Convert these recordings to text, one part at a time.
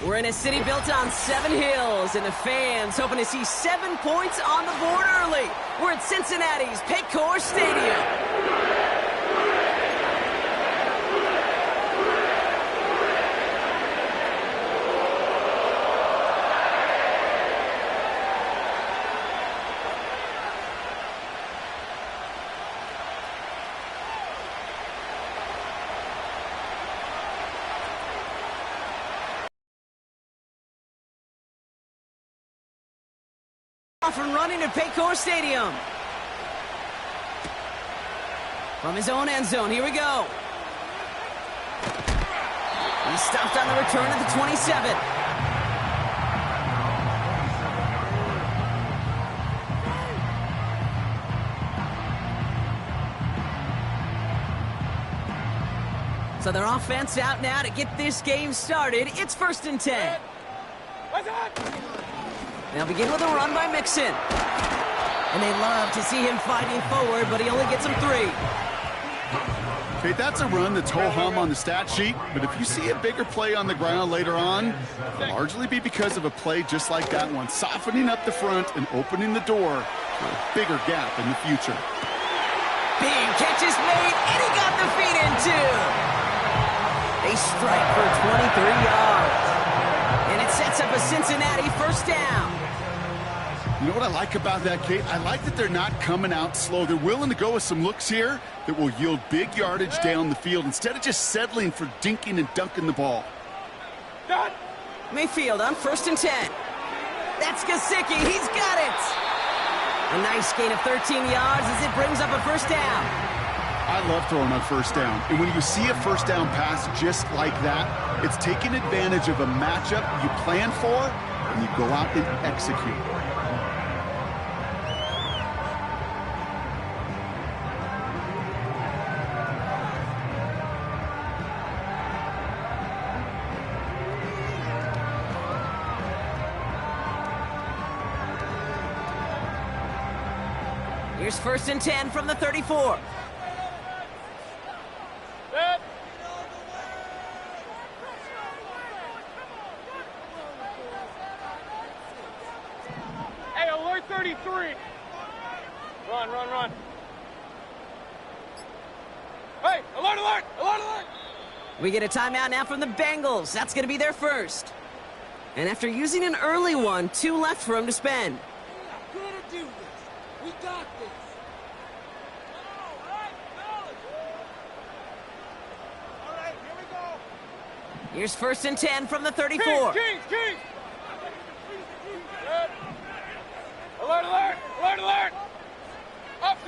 We're in a city built on 7 hills, and the fans hoping to see 7 points on the board early. We're at Cincinnati's Patriot Stadium. Off and running at Patriot Stadium. From his own end zone, here we go. He stopped on the return at the 27. So their offense out now to get this game started. It's 1st and 10. They'll begin with a run by Mixon. And they love to see him fighting forward, but he only gets them 3. Okay, that's a run that's ho-hum on the stat sheet, but if you see a bigger play on the ground later on, it'll largely be because of a play just like that one, softening up the front and opening the door for a bigger gap in the future. Big catch is made, and he got the feet in too. They strike for 23 yards. And it sets up a Cincinnati 1st down. You know what I like about that, Kate? I like that they're not coming out slow. They're willing to go with some looks here that will yield big yardage down the field instead of just settling for dinking and dunking the ball. Mayfield on 1st and 10. That's Gesicki. He's got it. A nice gain of 13 yards as it brings up a 1st down. I love throwing on 1st down. And when you see a 1st down pass just like that, it's taking advantage of a matchup you plan for and you go out and execute. Here's 1st and 10 from the 34. Hey, alert 33. Run. Hey, alert. We get a timeout now from the Bengalvs. That's going to be their 1st. And after using an early one, 2 left for him to spend. We're gonna do this. We got this. All right, here we go. Here's 1st and 10 from the 34. Kings. Alert. Up.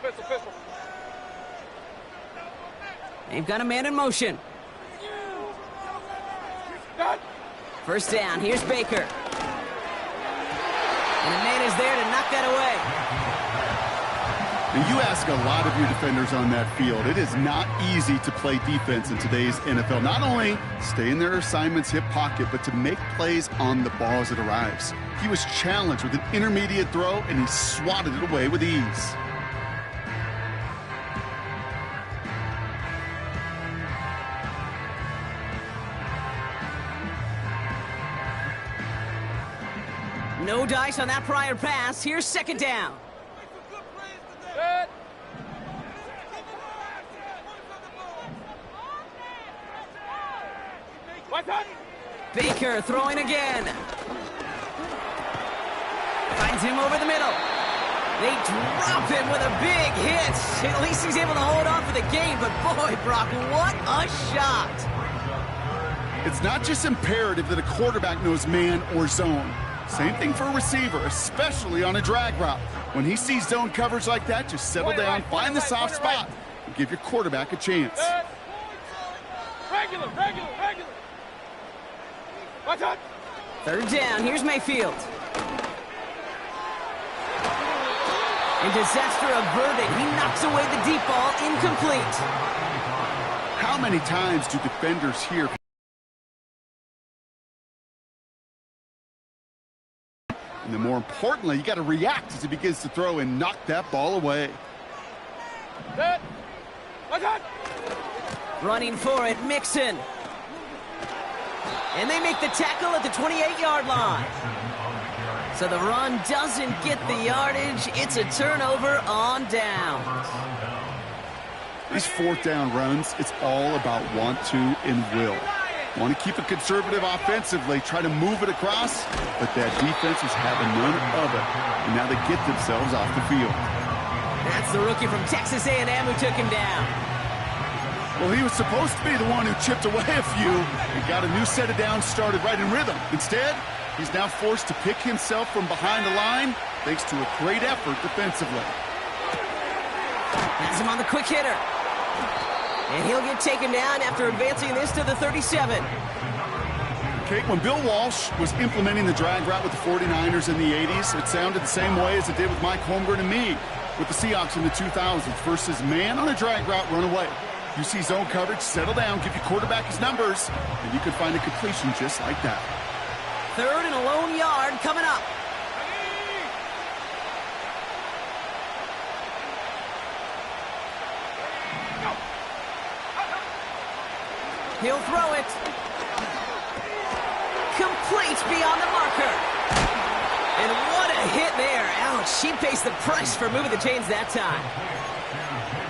Pistol. They've got a man in motion. Done. 1st down. Here's Baker. And a man is there to knock that away. And you ask a lot of your defenders on that field. It is not easy to play defense in today's NFL. Not only stay in their assignment's hip pocket, but to make plays on the ball as it arrives. He was challenged with an intermediate throw, and he swatted it away with ease. No dice on that prior pass. Here's 2nd down. Good. What's up? Baker throwing again. Finds him over the middle. They drop him with a big hit. At least he's able to hold on for the game, but boy, Brock, what a shot. It's not just imperative that a quarterback knows man or zone. Same thing for a receiver, especially on a drag route. When he sees zone coverage like that, just settle down, find the soft spot, and give your quarterback a chance. Regular. What's up? 3rd down. Here's Mayfield. And disaster averted. He knocks away the deep ball, incomplete. How many times do defenders hear? And then more importantly, you got to react as he begins to throw and knock that ball away. Set. What's up? Running for it, Mixon. And they make the tackle at the 28-yard line. So the run doesn't get the yardage. It's a turnover on downs. These fourth down runs, it's all about want to and will. Want to keep it conservative offensively, try to move it across, but that defense was having none of it. And now they get themselves off the field. That's the rookie from Texas A&M who took him down. Well, he was supposed to be the one who chipped away a few and got a new set of downs started right in rhythm. Instead, he's now forced to pick himself from behind the line thanks to a great effort defensively. Has him on the quick hitter. And he'll get taken down after advancing this to the 37. Kate, when Bill Walsh was implementing the drag route with the 49ers in the 80s, it sounded the same way as it did with Mike Holmgren and me with the Seahawks in the 2000s. Versus man on a drag route, run away. You see zone coverage, settle down, give your quarterback his numbers, and you can find a completion just like that. 3rd and a lone yard coming up. He'll throw it. Complete beyond the marker. And what a hit there. Ouch, she pays the price for moving the chains that time.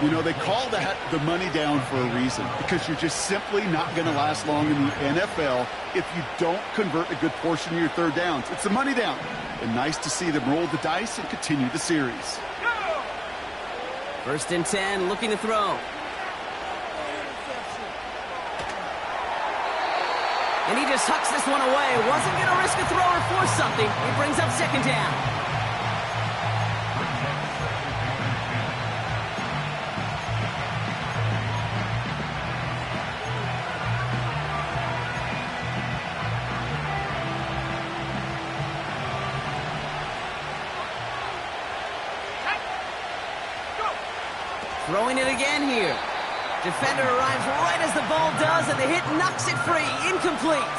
You know, they call that the money down for a reason, because you're just simply not going to last long in the NFL if you don't convert a good portion of your third downs. It's the money down. And nice to see them roll the dice and continue the series. 1st and 10, looking to throw. And he just hucks this one away. Wasn't going to risk a throw or force something. He brings up 2nd down. Throwing it again here. Defender arrives right as the ball does, and the hit knocks it free. Incomplete.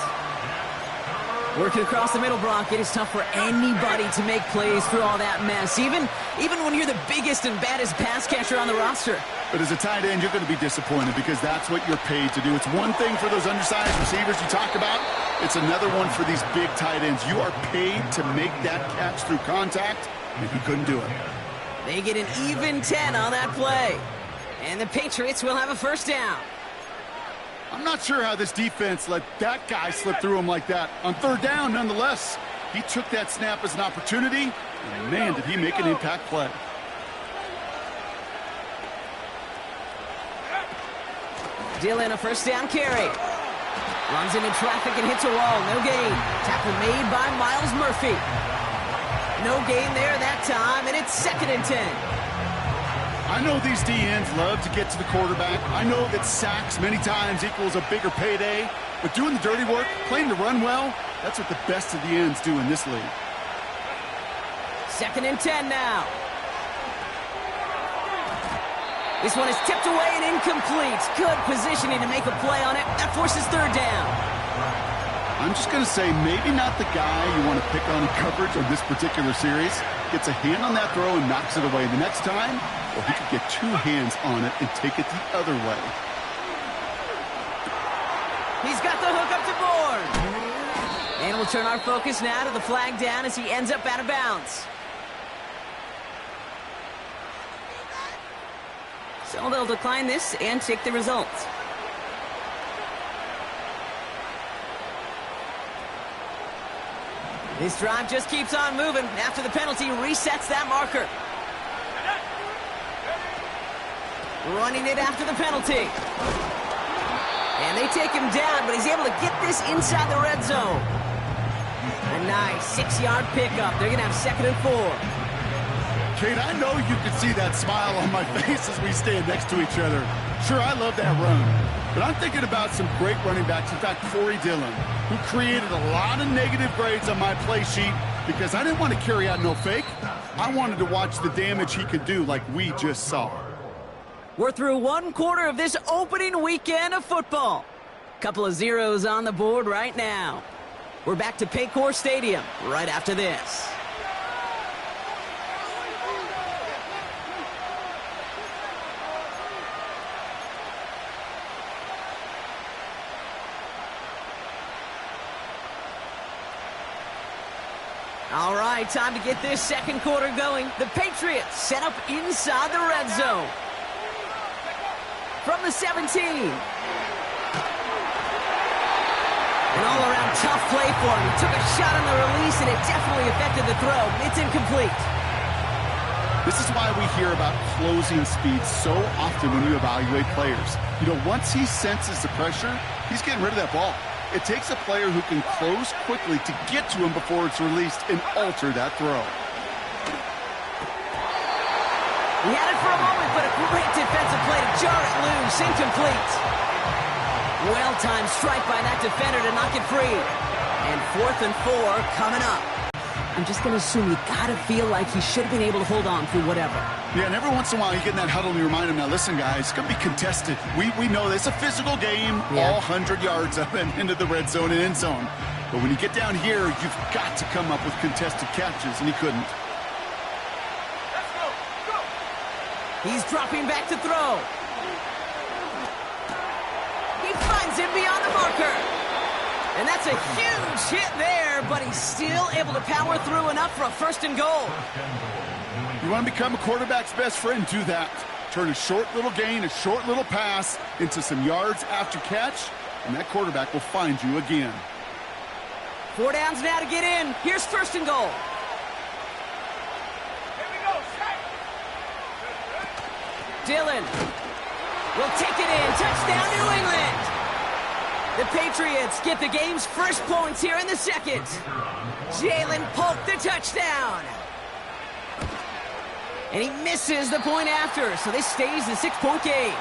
Working across the middle, Brock, it is tough for anybody to make plays through all that mess, even when you're the biggest and baddest pass catcher on the roster. But as a tight end, you're going to be disappointed because that's what you're paid to do. It's one thing for those undersized receivers you talk about. It's another one for these big tight ends. You are paid to make that catch through contact, and he couldn't do it. They get an even 10 on that play. And the Patriots will have a 1st down. I'm not sure how this defense let that guy slip through him like that. On 3rd down, nonetheless, he took that snap as an opportunity, and man, did he make an impact play. Dillon, a 1st down carry. Runs into traffic and hits a wall. No gain. Tackle made by Miles Murphy. No gain there that time, and it's 2nd and 10. I know these DNs love to get to the quarterback. I know that sacks many times equals a bigger payday. But doing the dirty work, playing to run well, that's what the best of the ends do in this league. 2nd and 10 now. This one is tipped away and incomplete. Good positioning to make a play on it. That forces 3rd down. I'm just going to say maybe not the guy you want to pick on in coverage on this particular series. Gets a hand on that throw and knocks it away. The next time, well, he could get 2 hands on it and take it the other way. He's got the hook up to board. And we'll turn our focus now to the flag down as he ends up out of bounds. So they'll decline this and take the results. This drive just keeps on moving. After the penalty, resets that marker. Running it after the penalty. And they take him down, but he's able to get this inside the red zone. A nice 6-yard pickup. They're going to have 2nd and 4. Kate, I know you can see that smile on my face as we stand next to each other. Sure, I love that run. But I'm thinking about some great running backs. In fact, Corey Dillon, who created a lot of negative grades on my play sheet because I didn't want to carry out no fake. I wanted to watch the damage he could do like we just saw. We're through 1/4 of this opening weekend of football. Couple of zeros on the board right now. We're back to Paycor Stadium right after this. All right, time to get this second quarter going. The Patriots set up inside the red zone. From the 17. An all-around tough play for him. He took a shot on the release, and it definitely affected the throw. It's incomplete. This is why we hear about closing speed so often when you evaluate players. You know, once he senses the pressure, he's getting rid of that ball. It takes a player who can close quickly to get to him before it's released and alter that throw. He had it for a moment, but a great defensive play to jar it loose. Incomplete. Well-timed strike by that defender to knock it free. And 4th and 4 coming up. I'm just going to assume you got to feel like he should have been able to hold on through whatever. Yeah, and every once in a while you get in that huddle and you remind him, now listen, guys, it's going to be contested. We know this. It's a physical game, all 100 yards up and into the red zone and end zone. But when you get down here, you've got to come up with contested catches, and he couldn't. Let's go. Go. He's dropping back to throw. He finds him beyond the marker. And that's a huge hit there, but he's still able to power through enough for a 1st and goal. You want to become a quarterback's best friend, do that. Turn a short little gain, a short little pass into some yards after catch, and that quarterback will find you again. 4 downs now to get in. Here's 1st and goal. Here we go. Strike. Dillon will take it in. Touchdown, New England. The Patriots get the game's first points here in the second. Jalen Polk the touchdown. And he misses the point after, so this stays a 6-point game.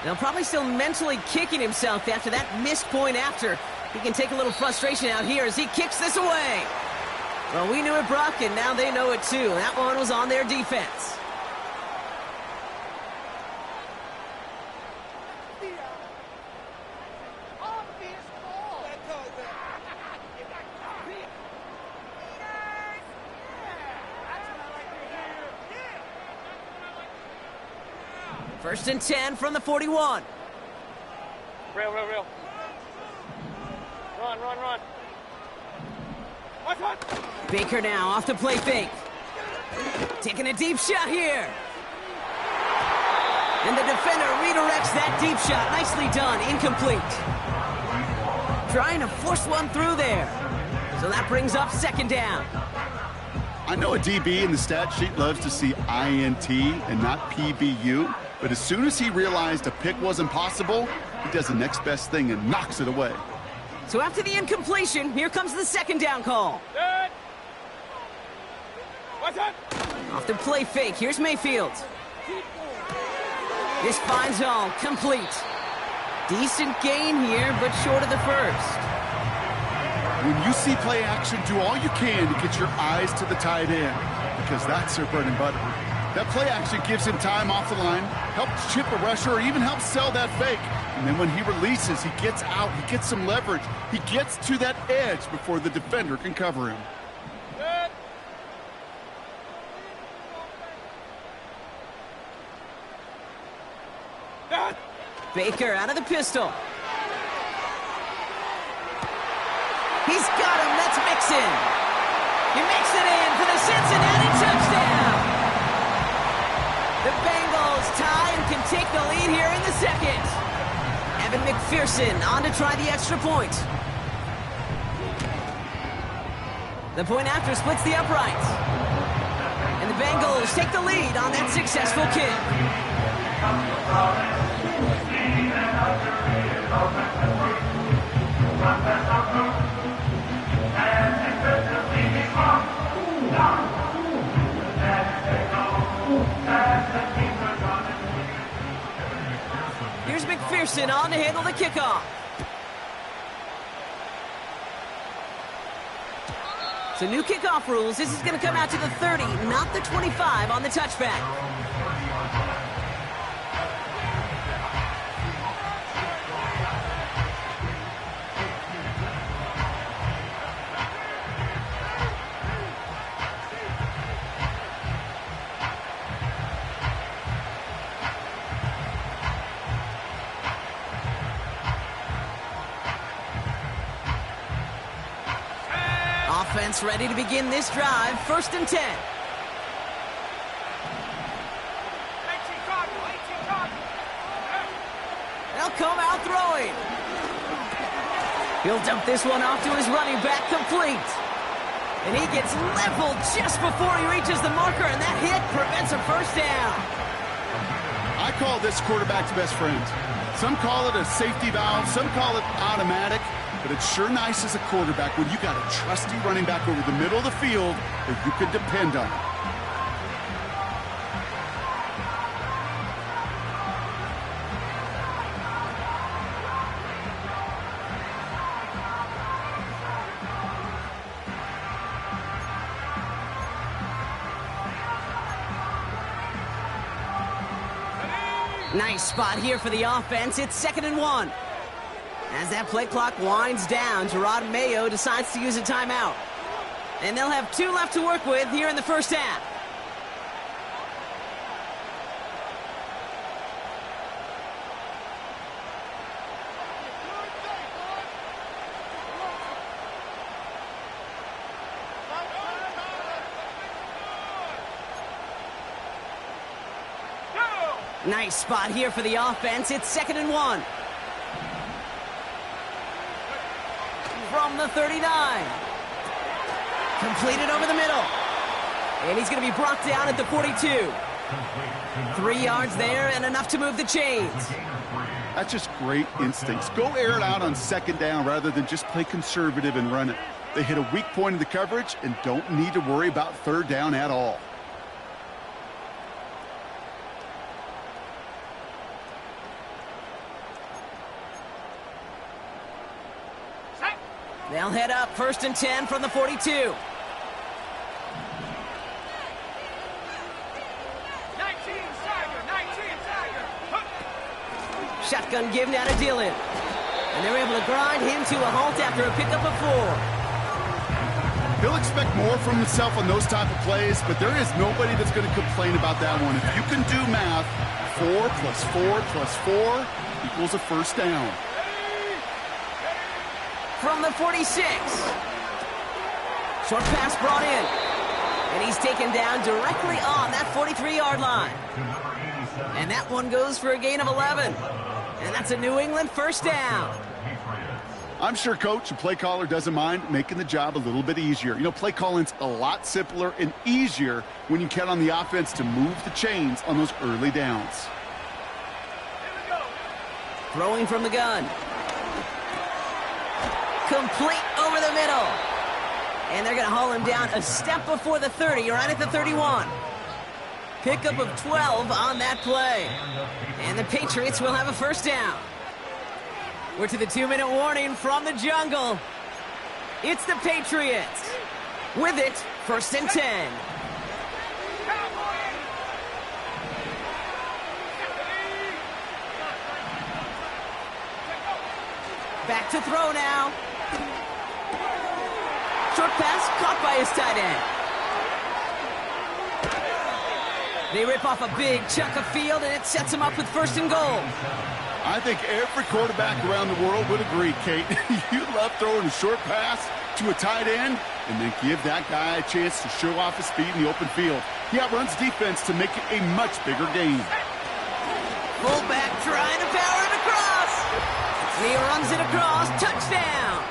Now, probably still mentally kicking himself after that missed point after. He can take a little frustration out here as he kicks this away. Well, we knew it, Brock, and now they know it too. That one was on their defense. First and 10 from the 41. Real. Run. Watch. Baker now off the play fake. Taking a deep shot here. And the defender redirects that deep shot. Nicely done. Incomplete. Trying to force one through there. So that brings up 2nd down. I know a DB in the stat sheet loves to see INT and not PBU, but as soon as he realized a pick wasn't possible, he does the next best thing and knocks it away. So after the incompletion, here comes the 2nd down call. Good. Watch out. Off the play fake, here's Mayfield. This finds all, complete. Decent gain here, but short of the first. When you see play action, do all you can to get your eyes to the tight end, because that's their bread and butter. That play action gives him time off the line, helps chip a rusher, or even helps sell that fake. And then when he releases, he gets out, he gets some leverage. He gets to that edge before the defender can cover him. Good. Done. Baker out of the pistol. He's got him. That's Mixon. He makes it in for the Cincinnati touchdown. The Bengalvs tie and can take the lead here in the second. Evan McPherson on to try the extra point. The point after splits the uprights. And the Bengalvs take the lead on that successful kick. Here's McPherson on to handle the kickoff. So new kickoff rules. This is going to come out to the 30, not the 25 on the touchback. Offense ready to begin this drive. 1st and 10. 18 Cardinal, 18 Cardinal. They'll come out throwing. He'll dump this one off to his running back, complete. And he gets leveled just before he reaches the marker, and that hit prevents a first down. I call this quarterback's best friend. Some call it a safety valve, some call it automatic, but it's sure nice as a quarterback when you got a trusty running back over the middle of the field that you can depend on. Nice spot here for the offense. It's 2nd and 1. As that play clock winds down, Gerard Mayo decides to use a timeout. And they'll have 2 left to work with here in the first half. Nice spot here for the offense. It's 2nd and 1. From the 39. Completed over the middle. And he's going to be brought down at the 42. 3 yards there and enough to move the chains. That's just great instincts. Go air it out on 2nd down rather than just play conservative and run it. They hit a weak point in the coverage and don't need to worry about 3rd down at all. They'll head up 1st and 10 from the 42. 19, Tiger, 19. Shotgun give now to Dillon. And they're able to grind him to a halt after a pickup of 4. He'll expect more from himself on those type of plays, but there is nobody that's going to complain about that one. If you can do math, 4 plus 4 plus 4 equals a first down. From the 46. Short pass brought in. And he's taken down directly on that 43-yard line. And that one goes for a gain of 11. And that's a New England first down. I'm sure coach and play caller doesn't mind making the job a little bit easier. You know, play calling's a lot simpler and easier when you count on the offense to move the chains on those early downs. Throwing from the gun. Complete over the middle. And they're going to haul him down a step before the 30, right at the 31. Pickup of 12 on that play. And the Patriots will have a first down. We're to the 2-minute warning from the jungle. It's the Patriots. With it, 1st and 10. Back to throw now. Short pass caught by his tight end. They rip off a big chunk of field, and it sets him up with 1st and goal. I think every quarterback around the world would agree, Kate. You love throwing a short pass to a tight end and then give that guy a chance to show off his speed in the open field. He outruns defense to make it a much bigger game. Fullback trying to power it across. And he runs it across. Touchdown.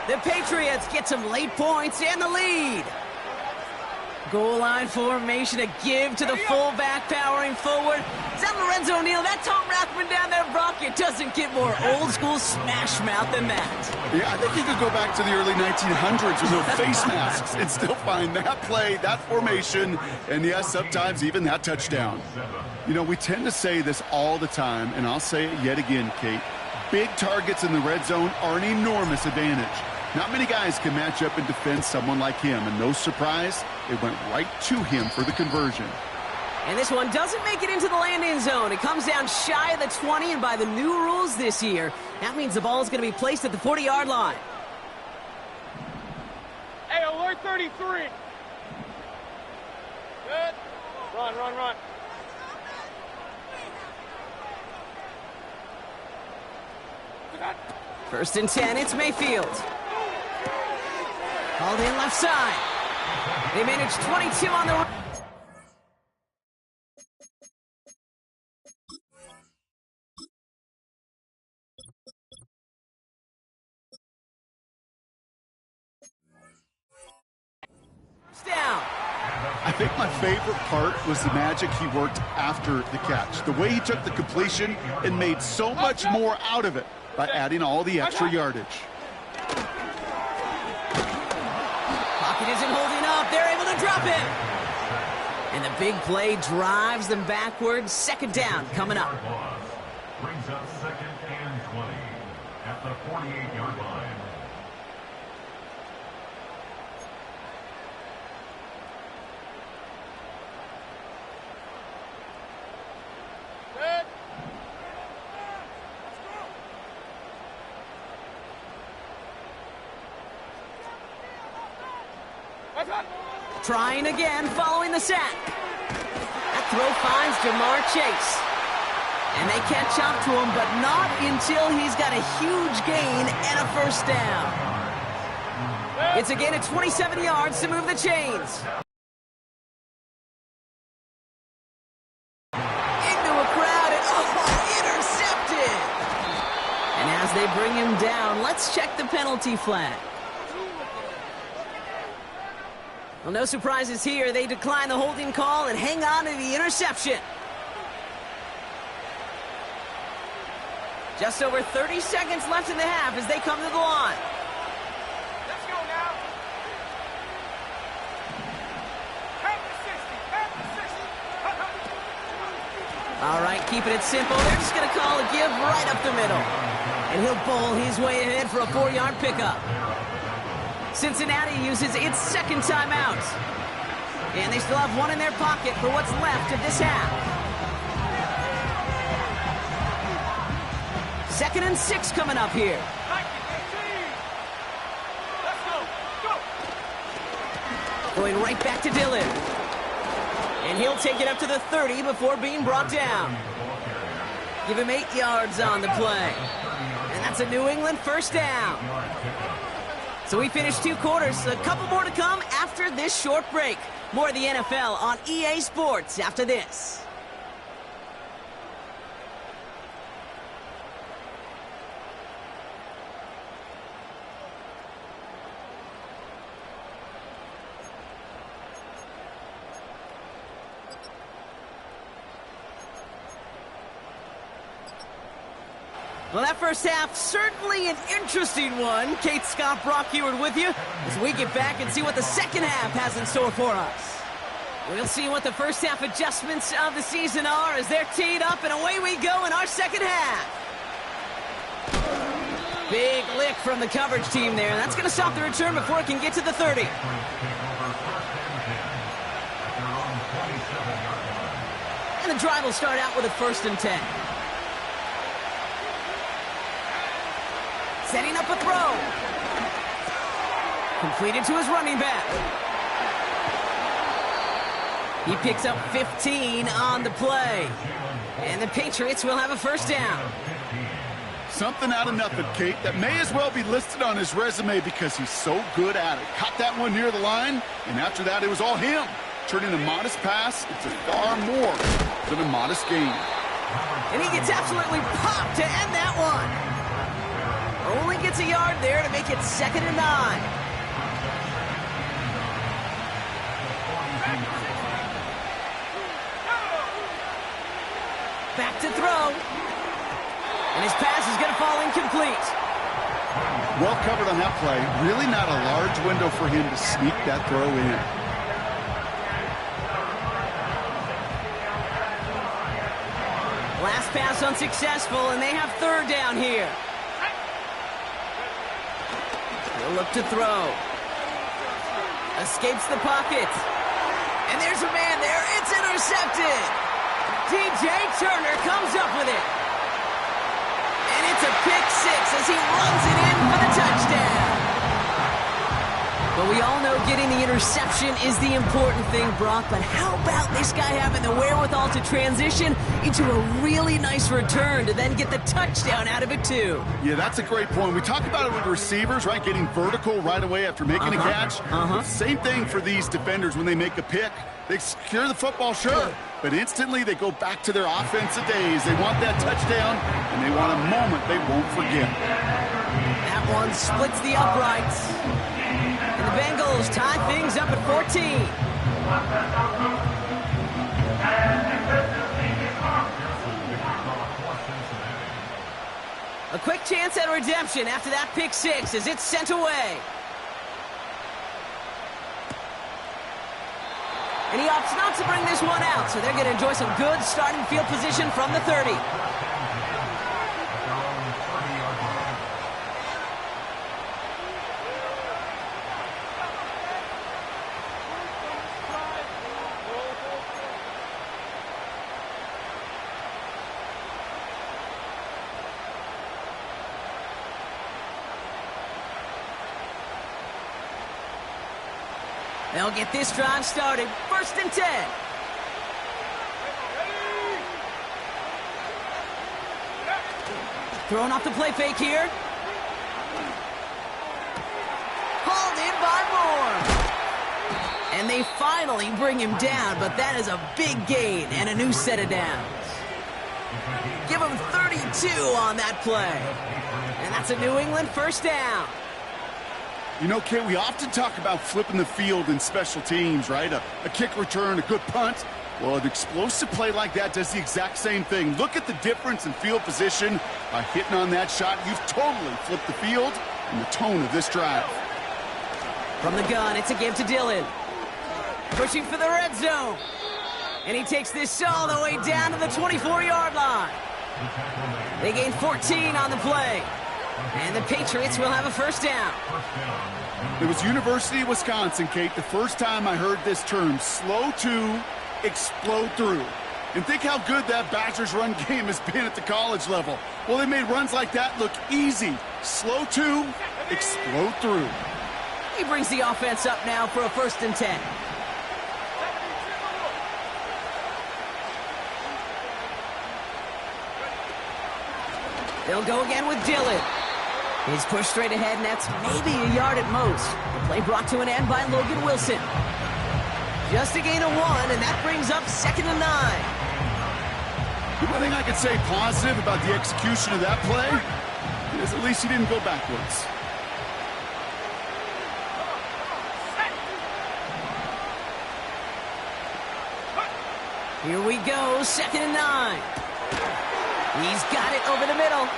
The Patriots get some late points and the lead. Goal line formation, a give to the fullback powering forward. Is that Lorenzo O'Neal? That Tom Rathman down there, Brock? It doesn't get more old school smash mouth than that. Yeah, I think you could go back to the early 1900s with no face masks and still find that play, that formation, and yes, sometimes even that touchdown. You know, we tend to say this all the time, and I'll say it yet again, Kate. Big targets in the red zone are an enormous advantage. Not many guys can match up and defend someone like him, and no surprise, it went right to him for the conversion. And this one doesn't make it into the landing zone. It comes down shy of the 20, and by the new rules this year, that means the ball is going to be placed at the 40-yard line. Hey, alert 33. Good. Run, run, run. First and 10, it's Mayfield. Called in left side. They manage 22 on the right. Down. I think my favorite part was the magic he worked after the catch. The way he took the completion and made so much more out of it by adding all the extra yardage. Pocket isn't holding up. They're able to drop him. And the big play drives them backwards. Second down coming up. Brings up second and 20 at the 48-yard line. Good. Trying again, following the sack. That throw finds Jamar Chase. And they catch up to him, but not until he's got a huge gain and a first down. It's a gain of 27 yards to move the chains. Into a crowd, and intercepted! And as they bring him down, let's check the penalty flag. Well, no surprises here. They decline the holding call and hang on to the interception. Just over 30 seconds left in the half as they come to the line. Let's go now. Half the 60. All right, keeping it simple. They're just going to call a give right up the middle. And he'll bowl his way ahead for a 4-yard pickup. Cincinnati uses its second timeout. And they still have one in their pocket for what's left of this half. 2nd and 6 coming up here. Let's go. Go. Going right back to Dillon. And he'll take it up to the 30 before being brought down. Give him 8 yards on the play. And that's a New England first down. So we finished 2 quarters. A couple more to come after this short break. More of the NFL on EA Sports after this. Well, that first half, certainly an interesting one. Kate, Scott, Brock Heward with you as we get back and see what the second half has in store for us. We'll see what the first half adjustments of the season are as they're teed up, and away we go in our second half. Big lick from the coverage team there. That's going to stop the return before it can get to the 30. And the drive will start out with a 1st and 10. Setting up a throw. Completed to his running back. He picks up 15 on the play. And the Patriots will have a first down. Something out of nothing, Kate, that may as well be listed on his resume because he's so good at it. Caught that one near the line, and after that, it was all him. Turning a modest pass into far more than a modest gain. And he gets absolutely popped to end that one. Only gets a yard there to make it 2nd and 9. Back to throw. And his pass is going to fall incomplete. Well covered on that play. Really not a large window for him to sneak that throw in. Last pass unsuccessful, and they have 3rd down here. He'll look to throw. Escapes the pocket. And there's a man there. It's intercepted. DJ Turner comes up with it. And it's a pick six as he runs it in for the touchdown. But we all know getting the interception is the important thing, Brock. But how about this guy having the wherewithal to transition into a really nice return to then get the touchdown out of it, too? Yeah, that's a great point. We talk about it with receivers, right? Getting vertical right away after making a catch. Same thing for these defenders when they make a pick. They secure the football, sure, but instantly they go back to their offensive days. They want that touchdown, and they want a moment they won't forget. That one splits the uprights. And the Bengals tie things up at 14. A quick chance at redemption after that pick six as it's sent away. And he opts not to bring this one out, so they're going to enjoy some good starting field position from the 30. They'll get this drive started. 1st and 10. Throwing off the play fake here. Hauled in by Moore. And they finally bring him down, but that is a big gain and a new set of downs. Give him 32 on that play. And that's a New England 1st down. You know, Kate, we often talk about flipping the field in special teams, right? A kick return, a good punt. Well, an explosive play like that does the exact same thing. Look at the difference in field position. By hitting on that shot, you've totally flipped the field and the tone of this drive. From the gun, it's a give to Dillon. Pushing for the red zone. And he takes this all the way down to the 24-yard line. They gain 14 on the play. And the Patriots will have a 1st down. It was University of Wisconsin, Kate, the first time I heard this term, slow to explode through. And think how good that Badgers run game has been at the college level. Well, they made runs like that look easy. Slow to explode through. He brings the offense up now for a 1st and 10. They'll go again with Dillon. He's pushed straight ahead, and that's maybe a yard at most. The play brought to an end by Logan Wilson. Just a gain of 1, and that brings up 2nd and 9. The one thing I could say positive about the execution of that play is at least he didn't go backwards. Here we go, 2nd and 9. He's got it over the middle.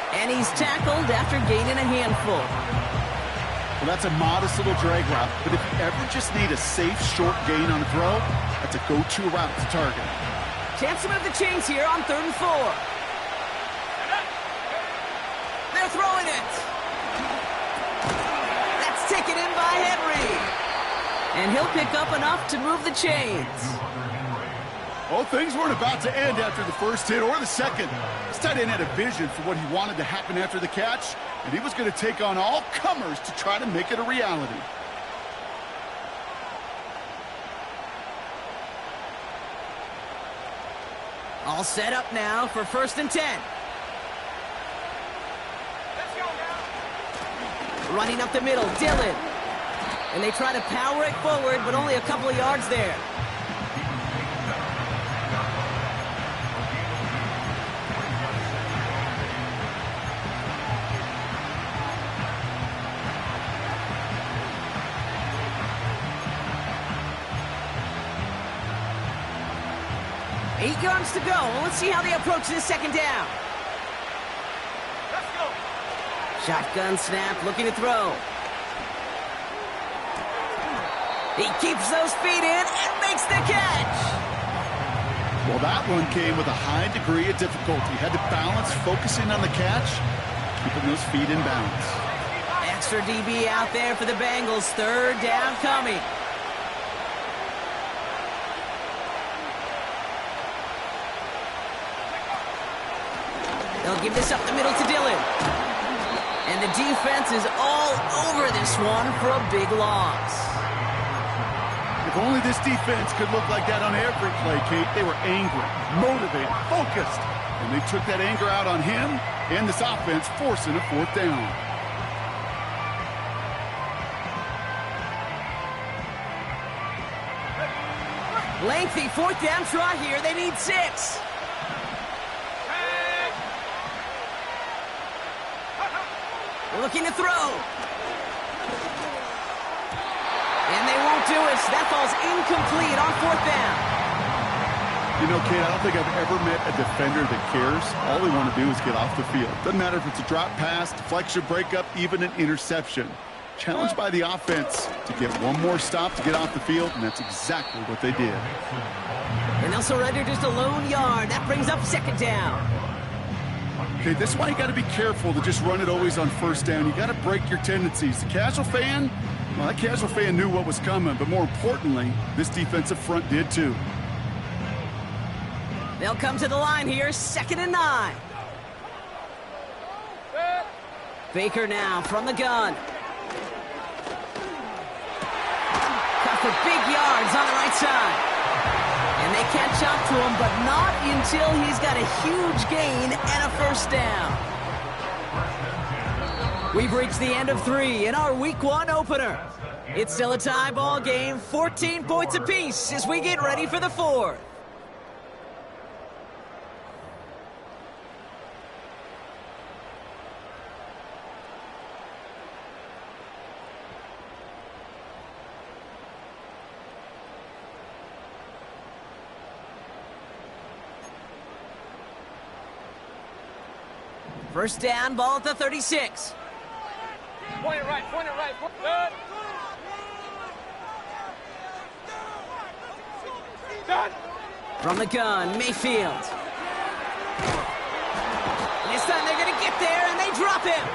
And he's tackled after gaining a handful. Well, that's a modest little drag route, but if you ever just need a safe, short gain on a throw, that's a go-to route to target. Chance to move the chains here on 3rd and 4. They're throwing it. That's taken in by Henry. And he'll pick up enough to move the chains. Well, things weren't about to end after the first hit or the second. This tight end had a vision for what he wanted to happen after the catch, and he was going to take on all comers to try to make it a reality. All set up now for 1st and 10. Let's go now. Running up the middle, Dillon. And they try to power it forward, but only a couple of yards there. Eight yards to go. Well, let's see how they approach this 2nd down. Let's go. Shotgun snap, looking to throw. He keeps those feet in and makes the catch. Well, that one came with a high degree of difficulty. Had to balance focusing on the catch, keeping those feet in bounds. That's extra DB out there for the Bengals. Third down coming. They'll give this up the middle to Dillon. And the defense is all over this one for a big loss. If only this defense could look like that on every play, Kate. They were angry, motivated, focused. And they took that anger out on him and this offense, forcing a fourth down. Lengthy fourth down try here. They need 6. They're looking to throw. And they won't do it. That fall's incomplete on fourth down. You know, Kate, I don't think I've ever met a defender that cares. All they want to do is get off the field. Doesn't matter if it's a drop pass, deflection, breakup, even an interception. Challenged by the offense to get one more stop to get off the field, and that's exactly what they did. And they'll surrender just a lone yard. That brings up second down. Okay, this is why you got to be careful to just run it always on first down. You got to break your tendencies. The casual fan, well, that casual fan knew what was coming, but more importantly, this defensive front did too. They'll come to the line here, 2nd and 9. Baker now from the gun. Cut for big yards on the right side. And they catch up to him, but not until he's got a huge gain and a first down. We've reached the end of 3 in our Week 1 opener. It's still a tie ball game, 14 points apiece as we get ready for the 4th. First down, ball at the 36. Point it right, good. Done. From the gun, Mayfield. And this time they're going to get there, and they drop him.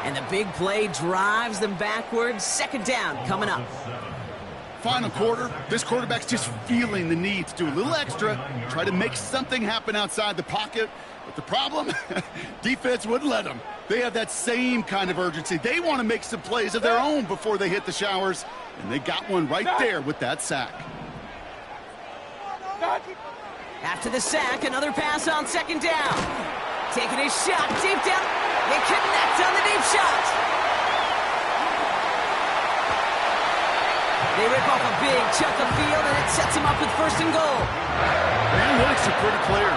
And the big play drives them backwards. Second down coming up. Final quarter, this quarterback's just feeling the need to do a little extra, try to make something happen outside the pocket. But the problem, defense wouldn't let them. They have that same kind of urgency. They want to make some plays of their own before they hit the showers, and they got one right there with that sack. After the sack, another pass on second down. Taking his shot deep down. They connect on the deep shot. They rip off a big chunk of field, and it sets them up with first and goal. The analytics are pretty clear.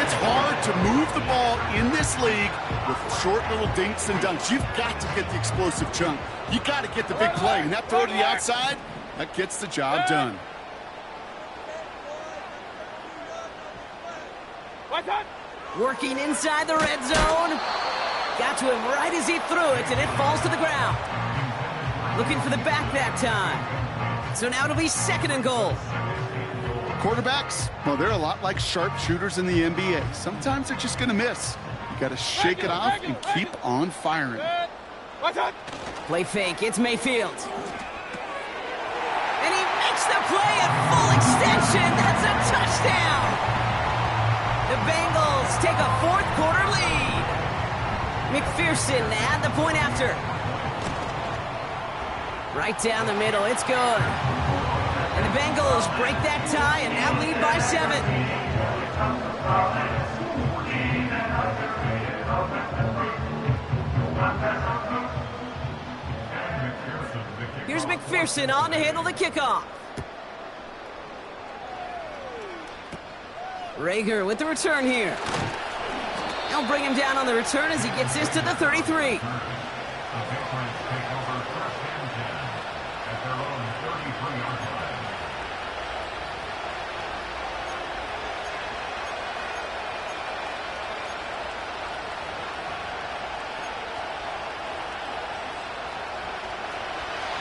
It's hard to move the ball in this league with short little dinks and dunks. You've got to get the explosive chunk. You got to get the big play. And that throw to the outside, that gets the job done. Working inside the red zone. Got to him right as he threw it, and it falls to the ground. Looking for the back that time. So now it'll be second and goal. Quarterbacks, well, they're a lot like sharpshooters in the NBA. Sometimes they're just going to miss. You got to shake it off and keep on firing. Play fake, it's Mayfield. And he makes the play at full extension. That's a touchdown. The Bengals take a fourth quarter lead. McPherson at the point after. Right down the middle, it's good. And the Bengals break that tie and now lead by 7. Here's McPherson on to handle the kickoff. Rager with the return here. They'll bring him down on the return as he gets this to the 33.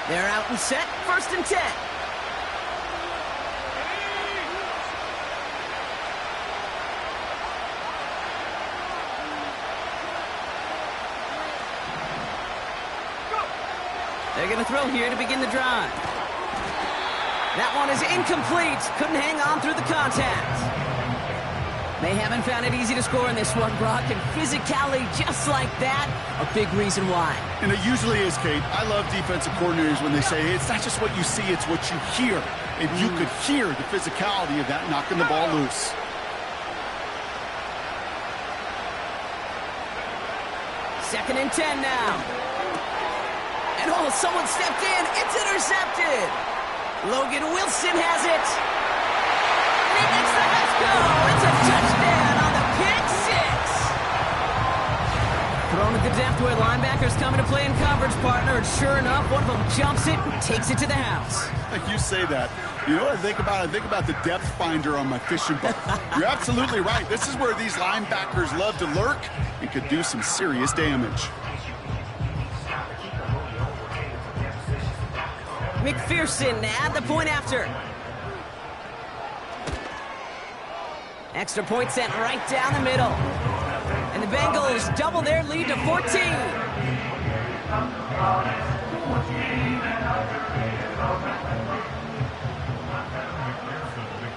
They're out and set, 1st and 10. They're going to throw here to begin the drive. That one is incomplete. Couldn't hang on through the contact. They haven't found it easy to score in this one, Brock, and physicality just like that, a big reason why. And it usually is, Kate. I love defensive coordinators when they say, hey, it's not just what you see, it's what you hear. And you could hear the physicality of that knocking the ball loose. Second and 10 now. And oh, someone stepped in. It's intercepted. Logan Wilson has it. And he makes the Mets go. It's a touchdown on the pick six. Thrown at the depth where linebackers coming to play in coverage, partner. And sure enough, one of them jumps it and takes it to the house. You say that. You know what I think about? I think about the depth finder on my fishing boat. You're absolutely right. This is where these linebackers love to lurk and could do some serious damage. McPherson at the point after. Extra point sent right down the middle. And the Bengalvs double their lead to 14.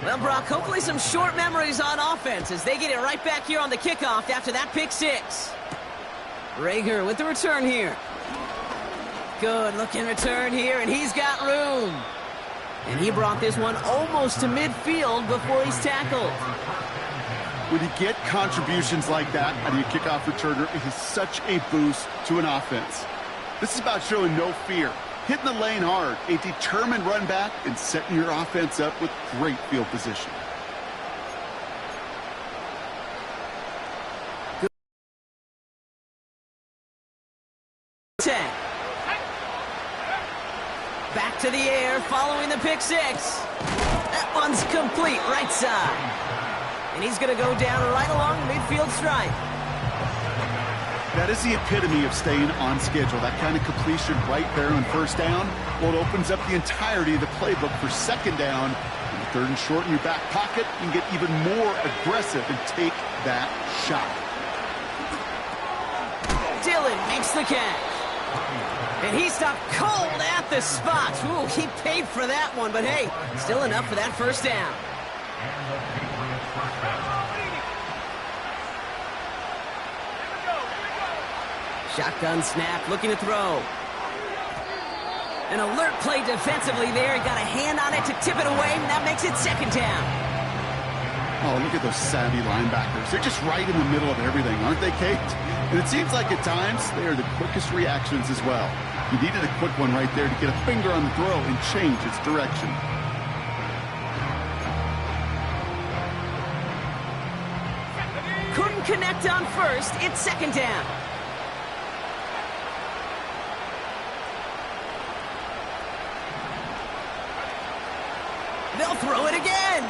Well, Brock, hopefully some short memories on offense as they get it right back here on the kickoff after that pick six. Rager with the return here. Good looking return here, and he's got room. And he brought this one almost to midfield before he's tackled. When you get contributions like that out of your kickoff returner, it is such a boost to an offense. This is about showing no fear, hitting the lane hard, a determined run back, and setting your offense up with great field position. Good. 10. Back to the air following the pick six. That one's complete right side. And he's going to go down right along the midfield stripe. That is the epitome of staying on schedule. That kind of completion right there on first down. Well, it opens up the entirety of the playbook for second down. And third and short in your back pocket, you can get even more aggressive and take that shot. Dillon makes the catch. And he stopped cold at the spot. Ooh, he paid for that one, but hey, still enough for that first down. Shotgun snap, looking to throw. An alert play defensively there. He got a hand on it to tip it away, and that makes it second down. Oh, look at those savvy linebackers. They're just right in the middle of everything, aren't they, Kate? And it seems like at times they are the quickest reactions as well. You needed a quick one right there to get a finger on the throw and change its direction. Couldn't connect on first. It's second down. They'll throw it again.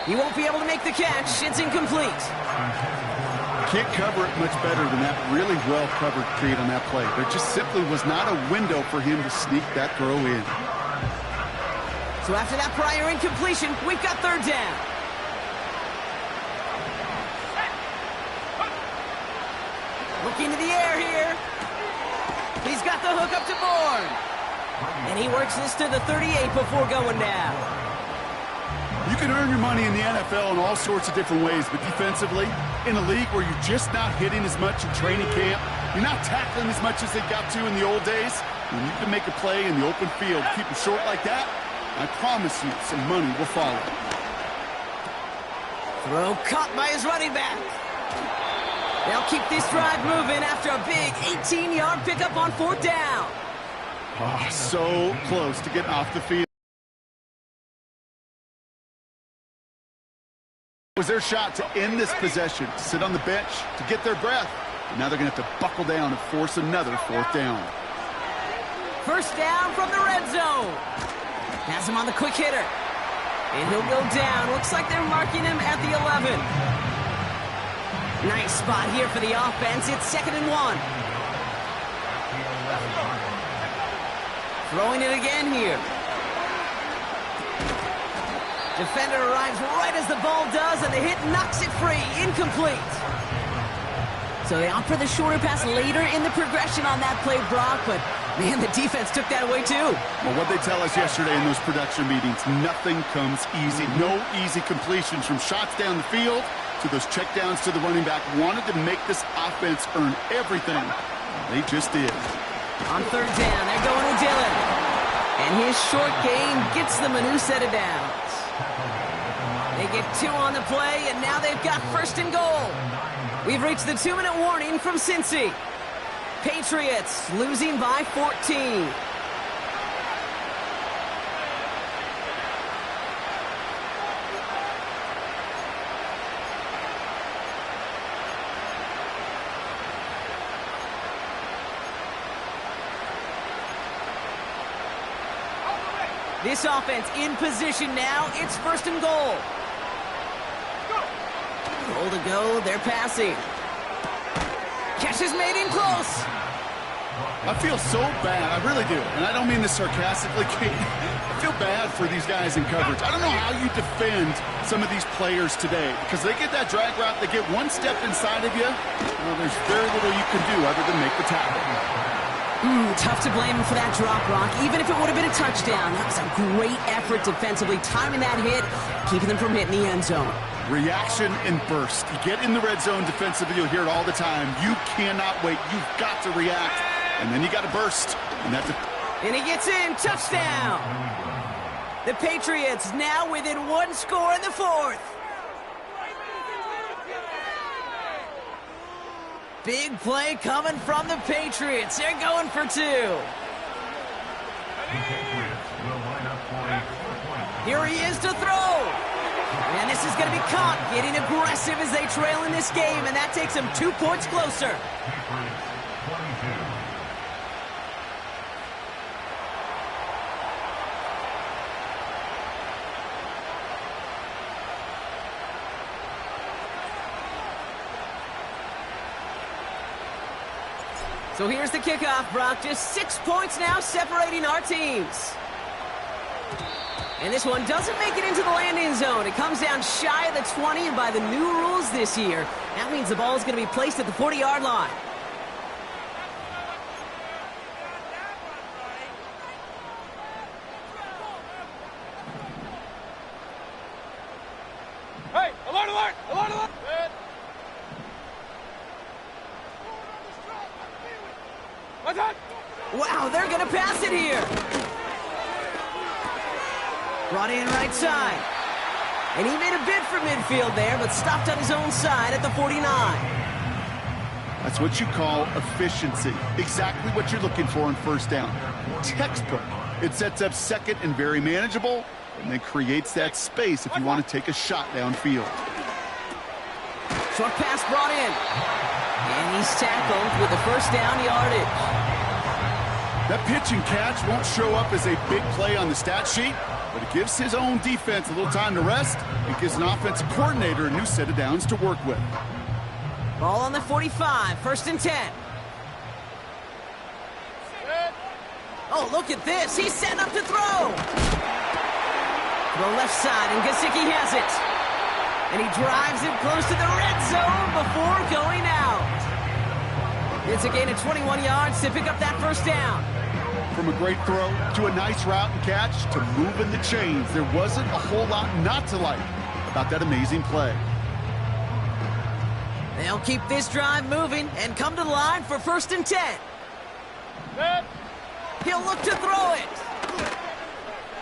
He won't be able to make the catch. It's incomplete. Can't cover it much better than that really well-covered create on that play. There just simply was not a window for him to sneak that throw in. So after that prior incompletion, we've got third down. Looking to the air here. He's got the hook up to Bourne. And he works this to the 38 before going down. You can earn your money in the NFL in all sorts of different ways, but defensively, in a league where you're just not hitting as much in training camp, you're not tackling as much as they got to in the old days, when you can make a play in the open field, keep it short like that, I promise you some money will follow. Throw caught by his running back. They'll keep this drive moving after a big 18-yard pickup on fourth down. Oh, so close to get off the field. It was their shot to end this possession, to sit on the bench, to get their breath. And now they're going to have to buckle down and force another fourth down. First down from the red zone. Has him on the quick hitter. And he'll go down. Looks like they're marking him at the 11. Nice spot here for the offense. It's 2nd and 1. Throwing it again here. Defender arrives right as the ball does, and the hit knocks it free. Incomplete. So they opt for the shorter pass later in the progression on that play, Brock, but Man, the defense took that away too. Well, what they tell us yesterday in those production meetings, nothing comes easy. No easy completions from shots down the field to those checkdowns to the running back. Wanted to make this offense earn everything. They just did. On third down, they're going with Dillon. And his short gain gets them a new set of downs. They get 2 on the play, and now they've got first and goal. We've reached the 2-minute warning from Cincy. Patriots losing by 14. This offense in position now. It's first and goal. Goal to go. They're passing. Catch is made in close. I feel so bad. I really do. And I don't mean this sarcastically, Kate. I feel bad for these guys in coverage. I don't know how you defend some of these players today because they get that drag route. They get one step inside of you. Well, there's very little you can do other than make the tackle. Tough to blame him for that drop, Brock, even if it would have been a touchdown. That was a great effort defensively, timing that hit, keeping them from hitting the end zone. Reaction and burst. You get in the red zone defensively, you'll hear it all the time. You cannot wait. You've got to react, and then you got to burst. And he gets in. Touchdown! The Patriots now within 1 score in the 4th. Big play coming from the Patriots. They're going for 2. Here he is to throw. And this is going to be caught, getting aggressive as they trail in this game, and that takes them 2 points closer. So here's the kickoff, Brock. Just 6 points now separating our teams. And this one doesn't make it into the landing zone. It comes down shy of the 20, and by the new rules this year, that means the ball is going to be placed at the 40-yard line. Hey, alert, alert, alert, alert. Good. What's that? Wow, they're going to pass it here. Brought in right side. And he made a bid for midfield there, but stopped on his own side at the 49. That's what you call efficiency. Exactly what you're looking for on first down. Textbook. It sets up second and very manageable, and then creates that space if you want to take a shot downfield. Short pass brought in. And he's tackled with the first down yardage. That pitch and catch won't show up as a big play on the stat sheet, but it gives his own defense a little time to rest. It gives an offensive coordinator a new set of downs to work with. Ball on the 45, first and 10. Oh, look at this. He's set up to throw. To the left side, and Gesicki has it. And he drives it close to the red zone before going out. It's a gain of 21 yards to pick up that first down. From a great throw to a nice route and catch to moving the chains, there wasn't a whole lot not to like about that amazing play. They'll keep this drive moving and come to the line for first and 10. Good. He'll look to throw it.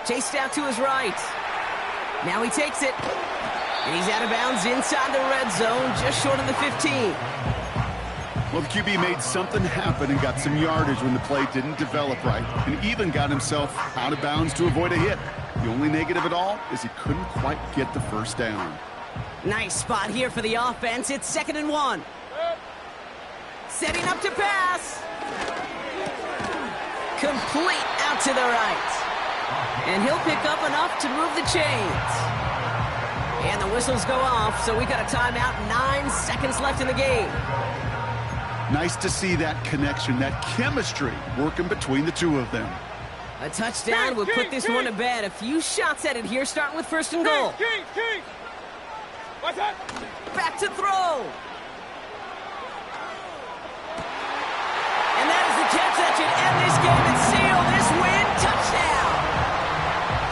Chased out to his right. Now he takes it. And he's out of bounds inside the red zone, just short of the 15. Well, the QB made something happen and got some yardage when the play didn't develop right, and even got himself out of bounds to avoid a hit. The only negative at all is he couldn't quite get the first down. Nice spot here for the offense. It's 2nd and 1. Setting up to pass. Complete out to the right. And he'll pick up enough to move the chains. And the whistles go off, so we got a timeout. 9 seconds left in the game. Nice to see that connection, that chemistry working between the two of them. A touchdown would put this one to bed. A few shots at it here, starting with first and goal. Keith. What's that? Back to throw. And that is the catch that watch it end this game and seal this win. Touchdown!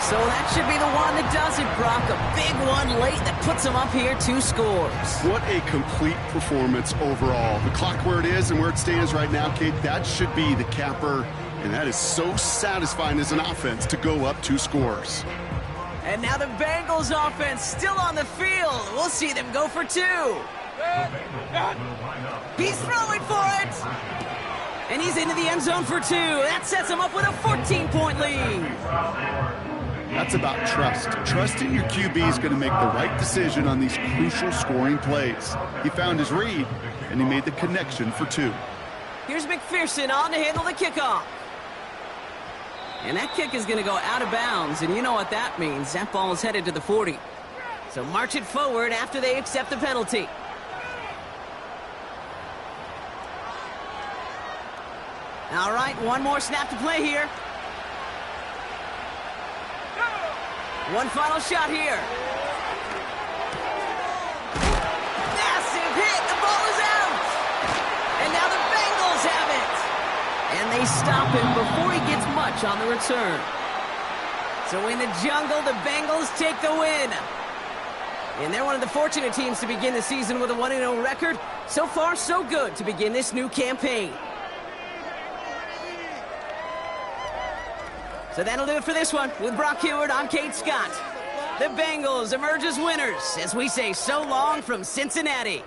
So that should be the one that does it, Brock. A big one late that puts them up here 2 scores. What a complete performance overall. The clock where it is and where it stands right now, Kate, that should be the capper. And that is so satisfying as an offense to go up 2 scores. And now the Bengals offense still on the field. We'll see them go for 2. He's throwing for it. And he's into the end zone for 2. That sets him up with a 14-point lead. That's about trust. Trusting your QB is going to make the right decision on these crucial scoring plays. He found his read, and he made the connection for 2. Here's McPherson on to handle the kickoff. And that kick is going to go out of bounds, and you know what that means. That ball is headed to the 40. So march it forward after they accept the penalty. All right, one more snap to play here. One final shot here. Massive hit. The ball is out. And now the Bengals have it. And they stop him before he gets much on the return. So in the jungle, the Bengals take the win. And they're one of the fortunate teams to begin the season with a 1-0 record. So far, so good to begin this new campaign. So that'll do it for this one. With Brock Heward, I'm Kate Scott. The Bengals emerge as winners as we say so long from Cincinnati.